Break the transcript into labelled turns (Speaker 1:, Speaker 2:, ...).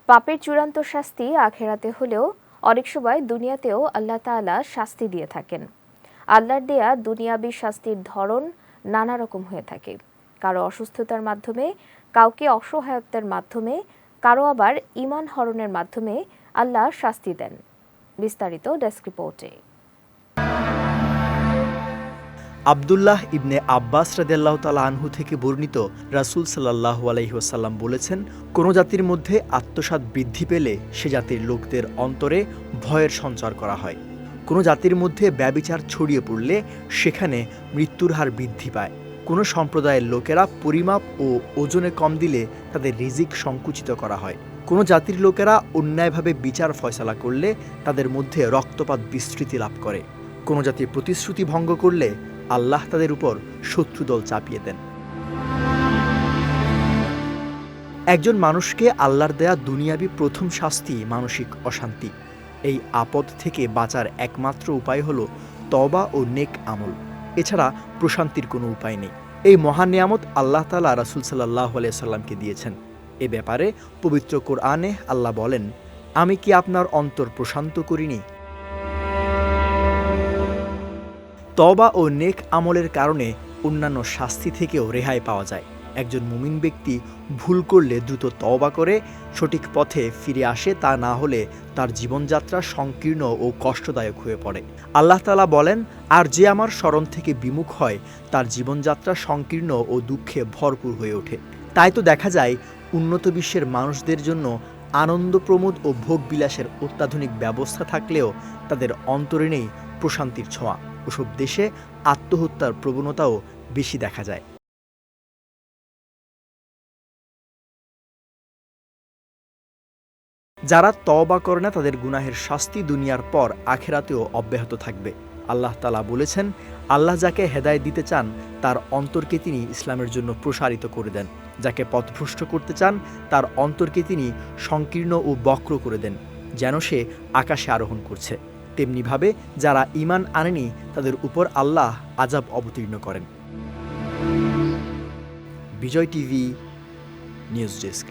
Speaker 1: পাপের চূড়ান্ত শাস্তি আখেরাতে হলেও অনেক সময় দুনিয়াতেও আল্লাহ তাআলা শাস্তি দিয়ে থাকেন। আল্লাহর দেয়া দুনিয়াবী শাস্তির ধরন নানা রকম হয়ে থাকে। কারো অসুস্থতার মাধ্যমে, কাউকে অসহায়ত্বের মাধ্যমে, কারো আবার ঈমান হরণের মাধ্যমে আল্লাহ শাস্তি দেন। বিস্তারিত ডেস্ক রিপোর্টে।
Speaker 2: আব্দুল্লাহ ইবনে আব্বাস রাদিয়াল্লাহু তাআলা আনহু থেকে বর্ণিত, রাসূল সাল্লাল্লাহু আলাইহি ওয়াসাল্লাম বলেছেন, কোন জাতির মধ্যে আত্মসাৎ বৃদ্ধি পেলে সে জাতির লোকদের অন্তরে ভয়ের সঞ্চার করা হয়। কোন জাতির মধ্যে ব্যভিচার ছড়িয়ে পড়লে সেখানে মৃত্যুর হার বৃদ্ধি পায়। কোন সম্প্রদায়ের লোকেরা পরিমাপ ও ওজনে কম দিলে তাদের রিজিক সংকুচিত করা হয়। কোন জাতির লোকেরা অন্যায়ভাবে বিচার ফয়সালা করলে তাদের মধ্যে রক্তপাত বিস্তৃতি লাভ করে। কোন জাতির প্রতিশ্রুতি ভঙ্গ করলে আল্লাহ তাদের উপর শত্রুদল চাপিয়ে দেন। একজন মানুষকে আল্লাহর দেয়া দুনিয়াবী প্রথম শাস্তি মানসিক অশান্তি। এই আপদ থেকে বাঁচার একমাত্র উপায় হলো তওবা ও নেক আমল। এছাড়া প্রশান্তির কোনো উপায় নেই। এই মহান নিয়ামত আল্লাহ তাআলা রাসূল সাল্লাল্লাহু আলাইহি সাল্লামকে দিয়েছেন। এ ব্যাপারে পবিত্র কোরআনে আল্লাহ বলেন, আমি কি আপনার অন্তর প্রশান্ত করিনি? তওবা ও নেক আমলের কারণে অন্যান্য শাস্তি থেকেও রেহাই পাওয়া যায়। একজন মুমিন ব্যক্তি ভুল করলে দ্রুত তওবা করে সঠিক পথে ফিরে আসে, তা না হলে তার জীবনযাত্রা সংকীর্ণ ও কষ্টদায়ক হয়ে পড়ে। আল্লাহ তাআলা বলেন, আর যে আমার স্মরণ থেকে বিমুখ হয় তার জীবনযাত্রা সংকীর্ণ ও দুঃখে ভরপুর হয়ে ওঠে। তাই তো দেখা যায় উন্নত বিশ্বের মানুষদের জন্য আনন্দ প্রমোদ ও ভোগবিলাসের অত্যাধুনিক ব্যবস্থা থাকলেও তাদের অন্তরে নেই প্রশান্তির ছোঁয়া। ওসব দেশে আত্মহত্যার প্রবণতাও বেশি দেখা যায়। যারা তওবা করে না তাদের গুনাহের শাস্তি দুনিয়ার পর আখিরাতেও অব্যাহত থাকবে। আল্লাহ তাআলা বলেছেন, আল্লাহ যাকে হেদায়েত দিতে চান তার অন্তরকে তিনি ইসলামের জন্য প্রসারিত করে দেন। যাকে পথভ্রষ্ট করতে চান তার অন্তরকে তিনি সংকীর্ণ ও বক্র করে দেন, যেন সে আকাশে আরোহণ করছে। তেমনিভাবে যারা ঈমান আনেনি তাদের উপর আল্লাহ আযাব অবতীর্ণ করেন। বিজয় টিভি নিউজ ডেস্ক।